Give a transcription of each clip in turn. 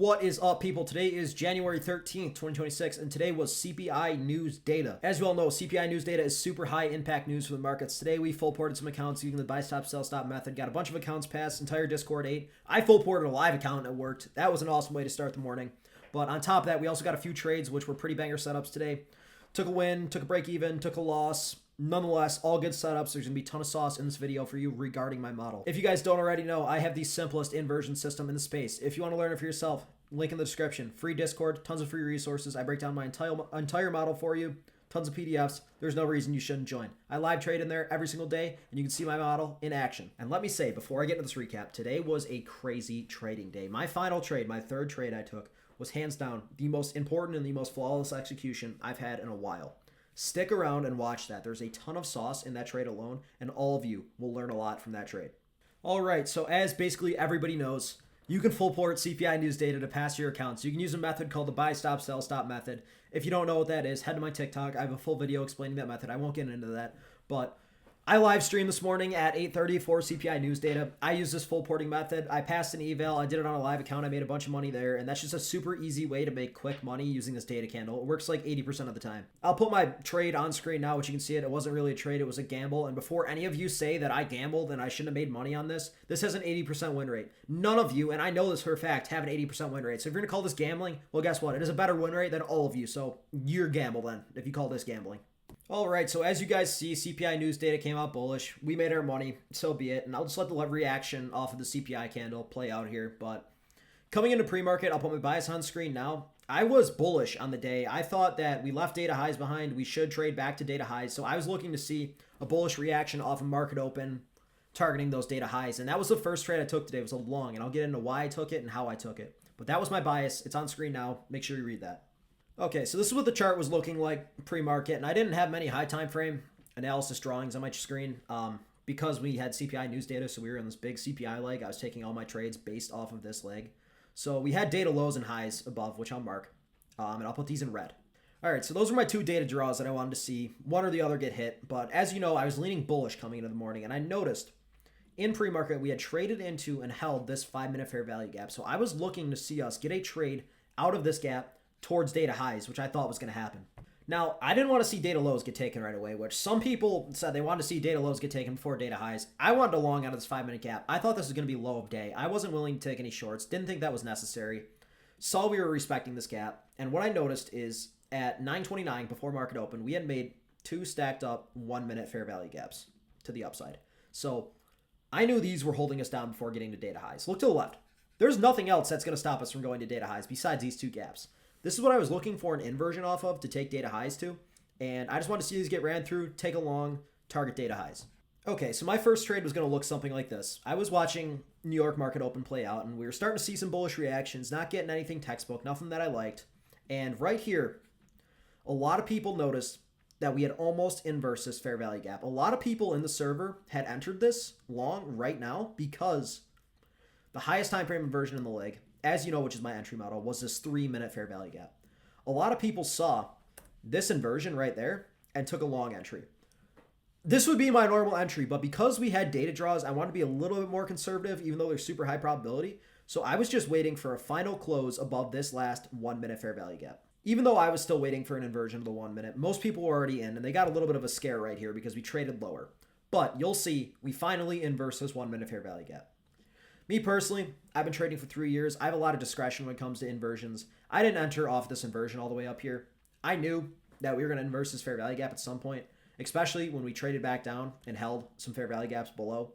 What is up, people? Today is January 13th, 2026, and today was CPI news data. As you all know, CPI news data is super high impact news for the markets. Today, we full ported some accounts using the buy stop, sell stop method. Got a bunch of accounts passed, entire Discord 8. I full ported a live account and it worked. That was an awesome way to start the morning. But on top of that, we also got a few trades, which were pretty banger setups today. Took a win, took a break even, took a loss. Nonetheless, all good setups. There's going to be a ton of sauce in this video for you regarding my model. If you guys don't already know, I have the simplest inversion system in the space. If you want to learn it for yourself, link in the description. Free Discord, tons of free resources. I break down my entire model for you, tons of PDFs. There's no reason you shouldn't join. I live trade in there every single day, and you can see my model in action. And let me say, before I get into this recap, today was a crazy trading day. My final trade, my third trade I took, was hands down the most important and the most flawless execution I've had in a while. Stick around and watch that. There's a ton of sauce in that trade alone, and all of you will learn a lot from that trade. All right, so as basically everybody knows, you can full port CPI news data to pass your accounts. You can use a method called the buy stop, sell stop method. If you don't know what that is, head to my TikTok. I have a full video explaining that method. I won't get into that, but I live streamed this morning at 8:30 for CPI news data. I use this full porting method. I passed an eval. I did it on a live account. I made a bunch of money there, and that's just a super easy way to make quick money using this data candle. It works like 80% of the time. I'll put my trade on screen now, which you can see it. It wasn't really a trade. It was a gamble, and before any of you say that I gambled and I shouldn't have made money on this, this has an 80% win rate. None of you, and I know this for a fact, have an 80% win rate. So if you're going to call this gambling, well, guess what? It is a better win rate than all of you, so you're gamble then if you call this gambling. All right, so as you guys see, CPI news data came out bullish. We made our money, so be it. And I'll just let the reaction off of the CPI candle play out here. But coming into pre-market, I'll put my bias on screen now. I was bullish on the day. I thought that we left data highs behind. We should trade back to data highs. So I was looking to see a bullish reaction off of market open, targeting those data highs. And that was the first trade I took today. It was a long, and I'll get into why I took it and how I took it. But that was my bias. It's on screen now. Make sure you read that. Okay, so this is what the chart was looking like pre-market, and I didn't have many high time frame analysis drawings on my screen because we had CPI news data, so we were in this big CPI leg. I was taking all my trades based off of this leg. So we had data lows and highs above, which I'll mark, and I'll put these in red. All right, so those are my two data draws that I wanted to see. One or the other get hit, but as you know, I was leaning bullish coming into the morning, and I noticed in pre-market we had traded into and held this 5-minute fair value gap. So I was looking to see us get a trade out of this gap towards data highs, which I thought was going to happen. Now, I didn't want to see data lows get taken right away, which some people said they wanted to see data lows get taken before data highs. I wanted to long out of this 5-minute gap. I thought this was going to be low of day. I wasn't willing to take any shorts. Didn't think that was necessary. Saw we were respecting this gap. And what I noticed is at 9:29 before market open, we had made two stacked up 1-minute fair value gaps to the upside. So I knew these were holding us down before getting to data highs. Look to the left. There's nothing else that's going to stop us from going to data highs besides these two gaps. This is what I was looking for an inversion off of to take data highs to. And I just wanted to see these get ran through, take a long, target data highs. Okay, so my first trade was going to look something like this. I was watching New York market open play out, and we were starting to see some bullish reactions, not getting anything textbook, nothing that I liked. And right here, a lot of people noticed that we had almost inversed this fair value gap. A lot of people in the server had entered this long right now because the highest time frame inversion in the leg, as you know, which is my entry model, was this 3-minute fair value gap. A lot of people saw this inversion right there and took a long entry. This would be my normal entry, but because we had data draws, I wanted to be a little bit more conservative, even though there's super high probability. So I was just waiting for a final close above this last 1-minute fair value gap. Even though I was still waiting for an inversion of the 1 minute, most people were already in, and they got a little bit of a scare right here because we traded lower. But you'll see, we finally inverse this 1-minute fair value gap. Me personally, I've been trading for 3 years. I have a lot of discretion when it comes to inversions. I didn't enter off this inversion all the way up here. I knew that we were going to inverse this fair value gap at some point, especially when we traded back down and held some fair value gaps below.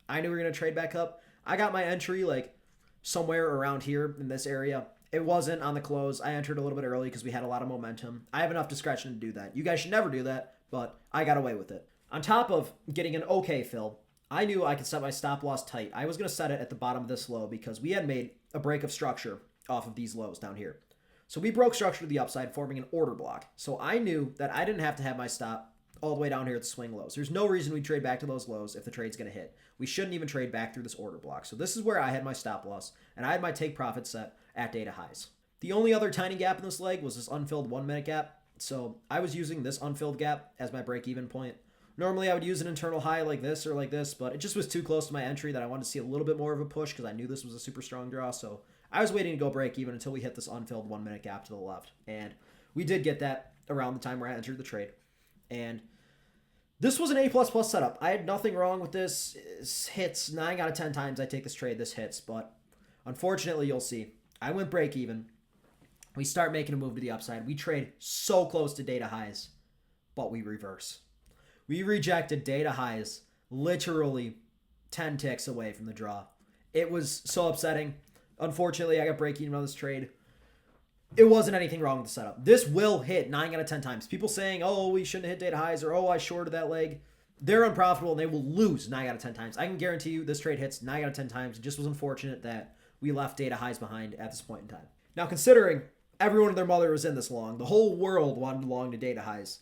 I knew we were going to trade back up. I got my entry like somewhere around here in this area. It wasn't on the close. I entered a little bit early because we had a lot of momentum. I have enough discretion to do that. You guys should never do that, but I got away with it. On top of getting an okay fill, I knew I could set my stop loss tight. I was going to set it at the bottom of this low because we had made a break of structure off of these lows down here. So we broke structure to the upside, forming an order block. So I knew that I didn't have to have my stop all the way down here at the swing lows. There's no reason we trade back to those lows if the trade's going to hit. We shouldn't even trade back through this order block. So this is where I had my stop loss, and I had my take profit set at data highs. The only other tiny gap in this leg was this unfilled 1-minute gap. So I was using this unfilled gap as my break-even point. Normally I would use an internal high like this or like this, but it just was too close to my entry that I wanted to see a little bit more of a push because I knew this was a super strong draw, so I was waiting to go break even until we hit this unfilled 1 minute gap to the left. And we did get that around the time where I entered the trade. And this was an A++ setup. I had nothing wrong with this. It hits 9 out of 10 times I take this trade, this hits. But unfortunately, you'll see, I went break even. We start making a move to the upside. We trade so close to data highs, but we reverse. We rejected data highs literally 10 ticks away from the draw. It was so upsetting. Unfortunately, I got break even on this trade. It wasn't anything wrong with the setup. This will hit 9 out of 10 times. People saying, oh, we shouldn't hit data highs, or oh, I shorted that leg. They're unprofitable and they will lose 9 out of 10 times. I can guarantee you this trade hits 9 out of 10 times. It just was unfortunate that we left data highs behind at this point in time. Now, considering everyone and their mother was in this long, the whole world wanted long to data highs.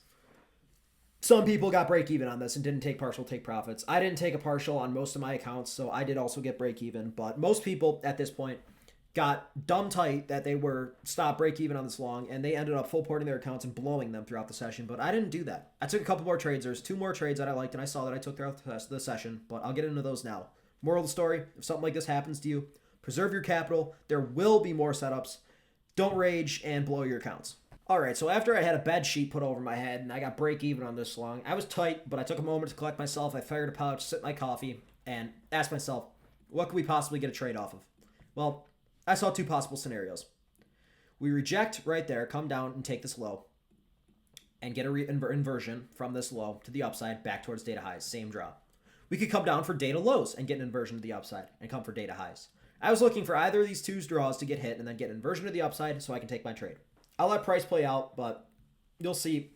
Some people got break even on this and didn't take partial take profits. I didn't take a partial on most of my accounts, so I did also get break even. But most people at this point got dumb tight that they were stopped break even on this long, and they ended up full porting their accounts and blowing them throughout the session. But I didn't do that. I took a couple more trades. There's 2 more trades that I liked and I saw that I took throughout the session, but I'll get into those now. Moral of the story, if something like this happens to you, preserve your capital. There will be more setups. Don't rage and blow your accounts. All right, so after I had a bed sheet put over my head and I got break even on this long, I was tight, but I took a moment to collect myself. I fired a pouch, sipped my coffee, and asked myself, what could we possibly get a trade off of? Well, I saw 2 possible scenarios. We reject right there, come down and take this low, and get a inversion from this low to the upside back towards data highs, same draw. We could come down for data lows and get an inversion to the upside and come for data highs. I was looking for either of these 2 draws to get hit and then get an inversion to the upside so I can take my trade. I'll let price play out, but you'll see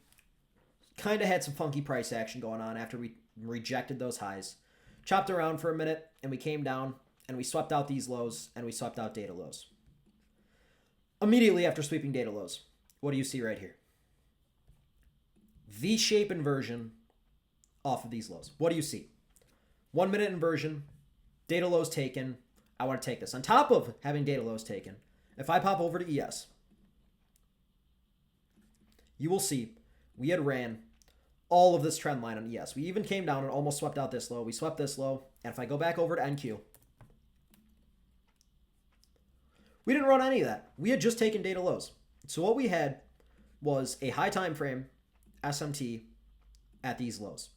kind of had some funky price action going on after we rejected those highs. Chopped around for a minute, and we came down, and we swept out these lows, and we swept out data lows. Immediately after sweeping data lows, what do you see right here? V-shape inversion off of these lows. What do you see? 1 minute inversion, data lows taken. I want to take this. On top of having data lows taken, if I pop over to ES, you will see we had ran all of this trend line on ES. We even came down and almost swept out this low. We swept this low. And if I go back over to NQ, we didn't run any of that. We had just taken data lows. So what we had was a high time frame SMT at these lows.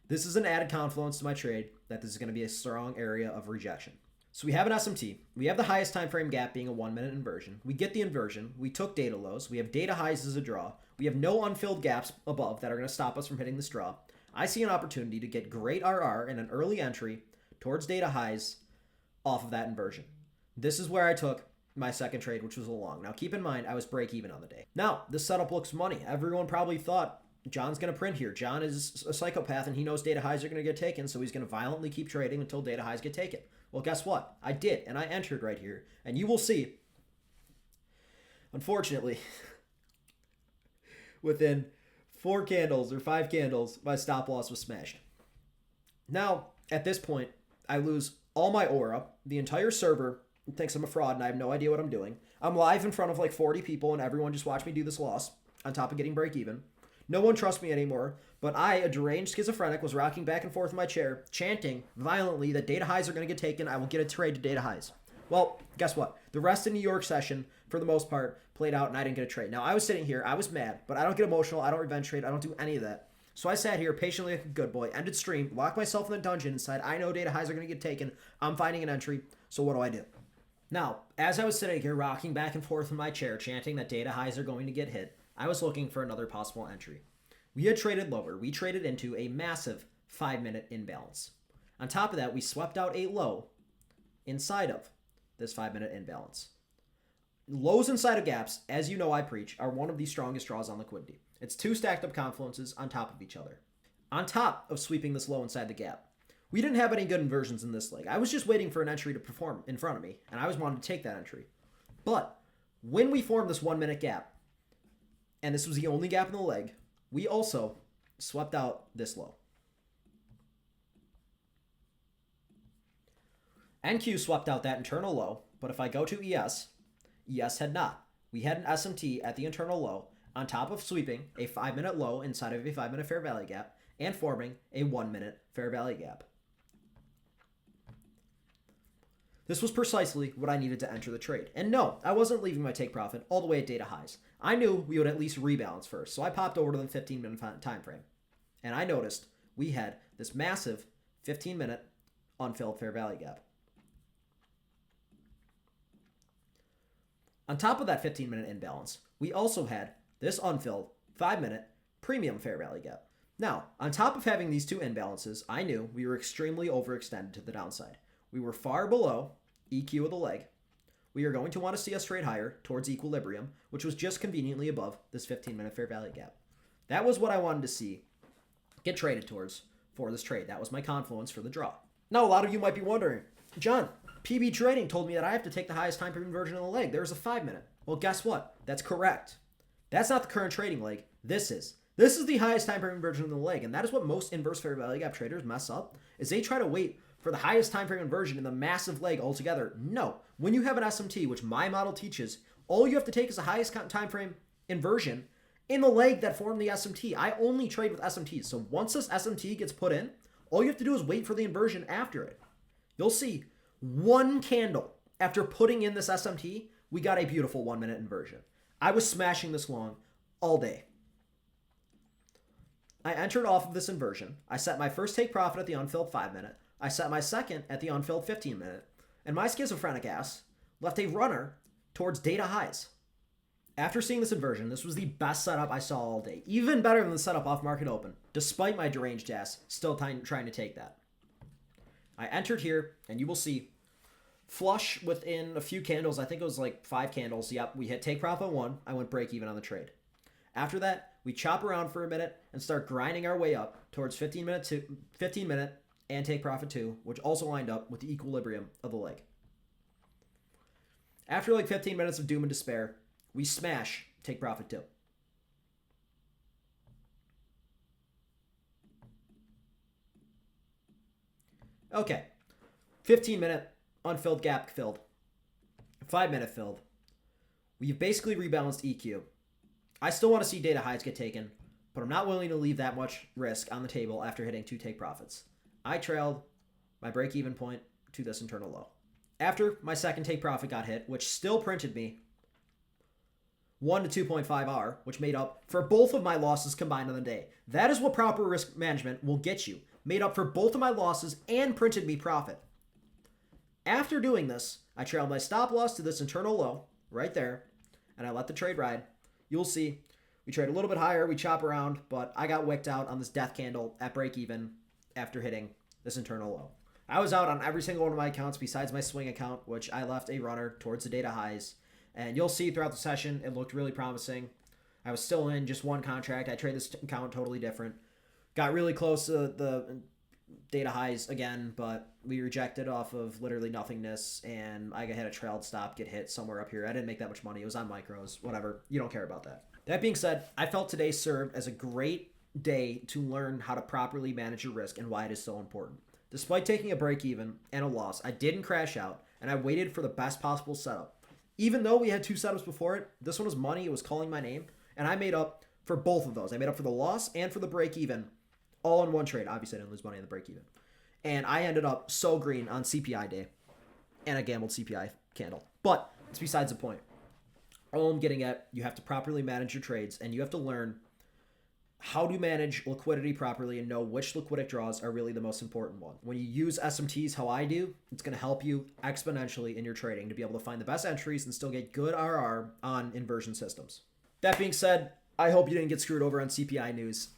This is an added confluence to my trade that this is going to be a strong area of rejection. So we have an SMT. We have the highest time frame gap being a 1 minute inversion. We get the inversion. We took data lows. We have data highs as a draw. We have no unfilled gaps above that are going to stop us from hitting this draw. I see an opportunity to get great RR and an early entry towards data highs off of that inversion. This is where I took my second trade, which was a long. Now keep in mind, I was break even on the day. Now, this setup looks money. Everyone probably thought John's going to print here. John is a psychopath and he knows data highs are going to get taken, so he's going to violently keep trading until data highs get taken. Well, guess what? I did, and I entered right here. And you will see, unfortunately, within 4 candles or 5 candles, my stop loss was smashed. Now, at this point, I lose all my aura. The entire server thinks I'm a fraud and I have no idea what I'm doing. I'm live in front of like 40 people and everyone just watched me do this loss on top of getting break even. No one trusts me anymore, but I, a deranged schizophrenic, was rocking back and forth in my chair, chanting violently that data highs are going to get taken. I will get a trade to data highs. Well, guess what? The rest of New York session, for the most part, played out and I didn't get a trade. Now, I was sitting here. I was mad, but I don't get emotional. I don't revenge trade. I don't do any of that. So I sat here patiently like a good boy, ended stream, locked myself in the dungeon and said, I know data highs are going to get taken. I'm finding an entry, so what do I do? Now, as I was sitting here rocking back and forth in my chair, chanting that data highs are going to get hit, I was looking for another possible entry. We had traded lower. We traded into a massive 5-minute imbalance. On top of that, we swept out a low inside of this 5-minute imbalance. Lows inside of gaps, as you know I preach, are one of the strongest draws on liquidity. It's 2 stacked up confluences on top of each other. On top of sweeping this low inside the gap, we didn't have any good inversions in this leg. I was just waiting for an entry to perform in front of me, and I was wanting to take that entry. But when we formed this 1 minute gap, and this was the only gap in the leg, we also swept out this low. NQ swept out that internal low, but if I go to ES, ES had not. We had an SMT at the internal low on top of sweeping a 5-minute low inside of a 5-minute fair value gap and forming a 1 minute fair value gap. This was precisely what I needed to enter the trade. And no, I wasn't leaving my take profit all the way at data highs. I knew we would at least rebalance first, so I popped over to the 15-minute time frame. And I noticed we had this massive 15-minute unfilled fair value gap. On top of that 15-minute imbalance, we also had this unfilled 5-minute premium fair value gap. Now, on top of having these two imbalances, I knew we were extremely overextended to the downside. We were far below EQ of the leg. We are going to want to see us trade higher towards equilibrium, which was just conveniently above this 15-minute fair value gap. That was what I wanted to see get traded towards for this trade. That was my confluence for the draw. Now, a lot of you might be wondering, John, PB Trading told me that I have to take the highest time frame inversion of the leg. There's a 5-minute. Well, guess what? That's correct. That's not the current trading leg. This is. This is the highest time frame inversion of the leg, and that is what most inverse fair value gap traders mess up, is they try to wait for the highest time frame inversion in the massive leg altogether. No. When you have an SMT, which my model teaches, all you have to take is the highest time frame inversion in the leg that formed the SMT. I only trade with SMTs. So once this SMT gets put in, all you have to do is wait for the inversion after it. You'll see one candle after putting in this SMT, we got a beautiful 1-minute inversion. I was smashing this long all day. I entered off of this inversion. I set my first take profit at the unfilled 5-minute. I set my second at the unfilled 15-minute. And my schizophrenic ass left a runner towards data highs. After seeing this inversion, this was the best setup I saw all day. Even better than the setup off market open, despite my deranged ass still trying to take that. I entered here, and you will see flush within a few candles. I think it was like 5 candles. Yep, we hit take profit 1. I went break even on the trade. After that, we chop around for a minute and start grinding our way up towards 15-minute and take profit 2, which also lined up with the equilibrium of the leg. After like 15 minutes of doom and despair, we smash take profit 2. Okay, 15-minute unfilled gap filled, 5-minute filled. We've basically rebalanced EQ. I still want to see data highs get taken, but I'm not willing to leave that much risk on the table after hitting 2 take profits. I trailed my break-even point to this internal low. After my second take profit got hit, which still printed me 1 to 2.5 R, which made up for both of my losses combined on the day. That is what proper risk management will get you. Made up for both of my losses and printed me profit. After doing this, I trailed my stop loss to this internal low right there, and I let the trade ride. You'll see we trade a little bit higher, we chop around, but I got wicked out on this death candle at break even after hitting this internal low. I was out on every single one of my accounts besides my swing account, which I left a runner towards the data highs. And you'll see throughout the session, it looked really promising. I was still in just one contract. I traded this account totally different. Got really close to the data highs again, but we rejected off of literally nothingness, and I had a trailed stop get hit somewhere up here. I didn't make that much money. It was on micros, whatever. You don't care about that. That being said, I felt today served as a great day to learn how to properly manage your risk and why it is so important. Despite taking a break even and a loss, I didn't crash out, and I waited for the best possible setup. Even though we had 2 setups before it, this one was money. It was calling my name, and I made up for both of those. I made up for the loss and for the break even all in one trade. Obviously, I didn't lose money on the break even. And I ended up so green on CPI day, and I gambled CPI candle. But it's besides the point. All I'm getting at, you have to properly manage your trades, and you have to learn how to manage liquidity properly and know which liquidity draws are really the most important one. When you use SMTs how I do, it's going to help you exponentially in your trading to be able to find the best entries and still get good RR on inversion systems. That being said, I hope you didn't get screwed over on CPI news.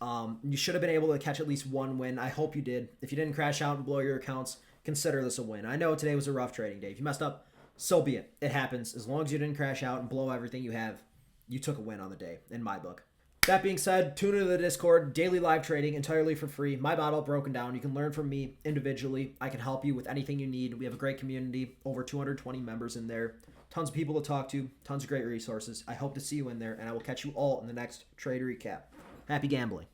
You should have been able to catch at least one win. I hope you did. If you didn't crash out and blow your accounts, consider this a win. I know today was a rough trading day. If you messed up, so be it. It happens. As long as you didn't crash out and blow everything you have, you took a win on the day, in my book. That being said, tune into the Discord, daily live trading entirely for free. My model broken down. You can learn from me individually. I can help you with anything you need. We have a great community, over 220 members in there. Tons of people to talk to, tons of great resources. I hope to see you in there, and I will catch you all in the next trade recap. Happy gambling.